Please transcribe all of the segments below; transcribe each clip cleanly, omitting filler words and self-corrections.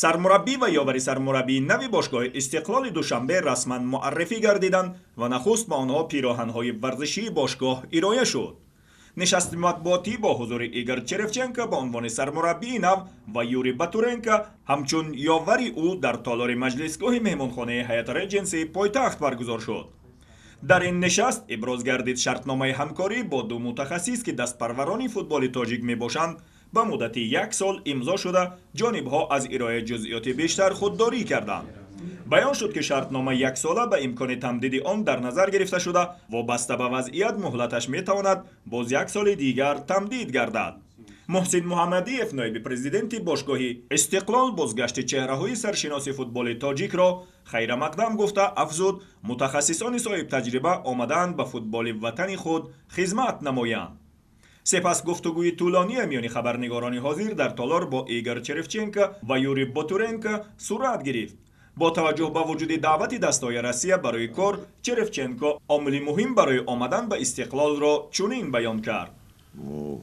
сармураббӣ ва ёвари сармураббии нави бошгоҳи Истиқлоли Душанбе расман муаррифӣ гардиданд ва нахуст ба онҳо пироҳанҳои варзишии бошгоҳ ироя шуд. нишасти матбуотӣ бо ҳузури Игор Черевченко ба унвони сармураббии нав ва Юрий Батуренко ҳамчун ёвари ӯ дар толори маҷлисгоҳи меҳмонхонаи ҳайати реҷенсии пойтахт баргузор шуд. дар ин нишаст иброз гардид шартномаи ҳамкорӣ бо ду мутахассис ки дастпарварони футболи тоҷик мебошанд ба муддати 1 сол имзо шуда, ҷонибҳо аз ирояи ҷузъиёти бештар худдорӣ карданд. баён шуд ки шартнома яксола ба имкони тамдиди он дар назар гирифта шуда, вобаста ба вазъият муҳлаташ метавонад боз 1 соли дигар тамдид гардад. муҳсин муҳаммадиев, ноиби президенти бошгоҳи Истиқлол, бозгашти чеҳраҳои саршиноси футболи тоҷикро хайрамақдам гуфта афзуд, мутахассисони соҳибтаҷриба омадаанд ба футболи ватани худ хизмат намоянд. сепас гуфтугӯи тӯлоние миёни хабарнигорони ҳозир дар толор бо Игор Черевченко ва Юрий Батуренко сурат гирифт. бо таваҷҷӯҳ ба вуҷуди даъвати дастҳои Россия барои кор, Черевченко омили муҳим барои омадан ба Истиқлолро чунин баён кард.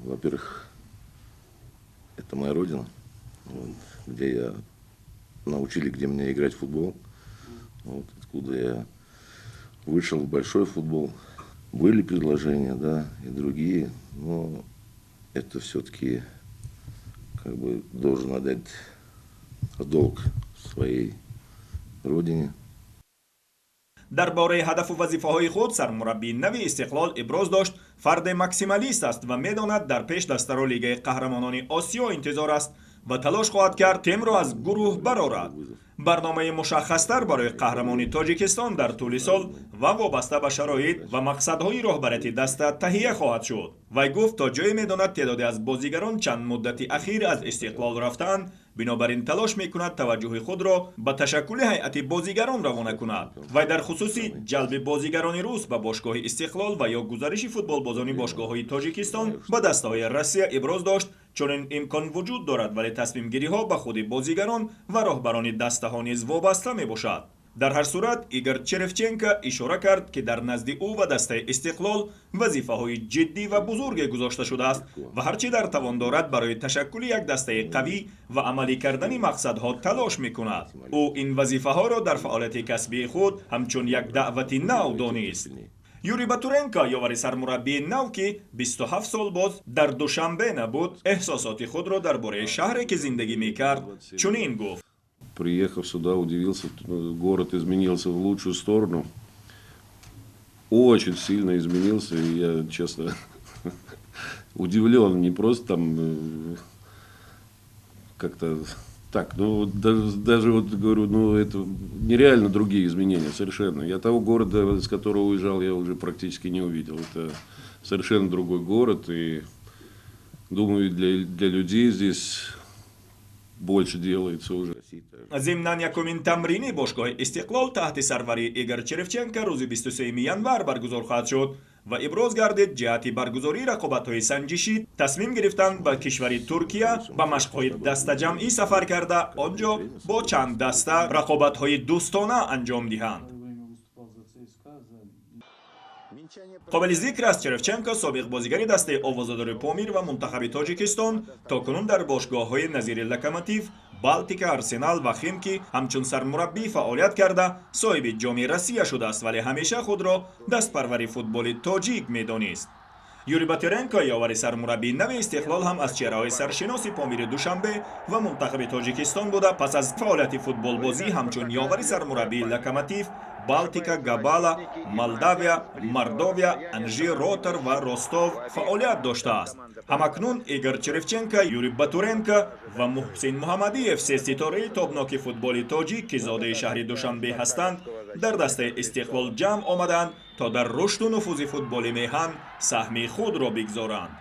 Во-первых, это моя родина, где я научили, где мне играть в футбол, откуда я вышел в большой футбол. Были предложения, да, и другие, но это все-таки как бы должен отдать долг своей родине. дар бораи ҳадафу вазифаҳои худ сармураббии нави Истиқлол иброз дошт, фарде максималист аст ва медонад дар пеш дастаро Лигаи қаҳрамонони Осиё интизор аст ва талош хоҳад кард темро аз гурӯҳ барорад. барномаи мушаххастар барои қаҳрамони Тоҷикистон дар тӯли сол ва вобаста ба шароит ва мақсадҳои роҳбарияти даста таҳия хоҳад шуд. вай гуфт то ҷое медонад теъдоде аз бозигарон чанд муддати ахир аз Истиқлол рафтаанд, бинобар ин талош мекунад таваҷҷӯҳи худро ба ташаккули ҳайати бозигарон равона кунад. вай дар хусуси ҷалби бозигарони рус ба бошгоҳи Истиқлол ва ё гузариши футболбозони бошгоҳҳои Тоҷикистон ба дастаҳои Россия иброз дошт, чунин имкон вуҷуд дорад, вале тасмимгириҳо ба худи бозигарон ва роҳбарони дастаҳо низ вобаста мебошад. дар ҳар сурат Игор Черевченко ишора кард ки дар назди ӯ ва дастаи Истиқлол вазифаҳои ҷиддӣ ва бузурге гузошта шудааст ва ҳарчи дар тавон дорад барои ташаккули як дастаи қавӣ ва амалӣ кардани мақсадҳо талош мекунад. ӯ ин вазифаҳоро дар фаъолияти касбии худ ҳамчун як даъвати нав донист. Юрий Батуренко, ёвари сармураббии нав ки 27 сол боз дар Душанбе набуд, эҳсосоти худро дар бораи шаҳре ки зиндагӣ мекард чунин гуфт. Приехав сюда, удивился, город изменился в лучшую сторону. Очень сильно изменился, и я, честно, удивлен. Не просто там как-то так, ну даже вот говорю, ну это нереально другие изменения, совершенно. Я того города, с которого уезжал, я уже практически не увидел. Это совершенно другой город, и думаю, для людей здесь больше делается уже. зимнан якумин тамрини бошгоҳи Истиқлол таҳти сарварии Игор Черевченко рӯзи 23 январ баргузор хоҳад шуд ва иброз гардид ҷиҳати баргузории рақобатҳои санҷишӣ тасмим гирифтанд ба кишвари Туркия ба машқҳои дастанаҷамъӣ сафар карда, онҷо бо чанд даста рақобатҳои дӯстона анҷом диҳанд. қобили зикр аст, Черевченко собиқ бозигари дастаи овозадори Помир ва мунтахаби Тоҷикистон токунун дар бошгоҳҳои назири Локомотив, Балтика, Арсенал ва Химки ҳамчун сармураббӣ фаъолият карда соҳиби ҷоми Россия шудааст, вале ҳамеша худро дастпарвари футболи тоҷик медонист. Юрий Батуренко, ёвари сармураббии нави Истиқлол, ҳам аз чеҳраҳои саршиноси Помири Душанбе ва мунтахаби Тоҷикистон буда, пас аз фаъолияти футболбозӣ ҳамчун ёвари сармураббии Локомотив, Балтика, Габала, Молдавия, Мордовия, Анжир, Ротор ва Ростов фаъолият доштааст. ҳамакнун Игор Черевченко, Юрий Батуренко ва Муҳсин Муҳаммадиев, се ситораи тобноки футболи тоҷик ки зодаи шаҳри Душанбе ҳастанд, дар дастаи Истиқлол ҷамъ омаданд то дар рушду нуфузи футболи меҳан саҳми худро бигзоранд.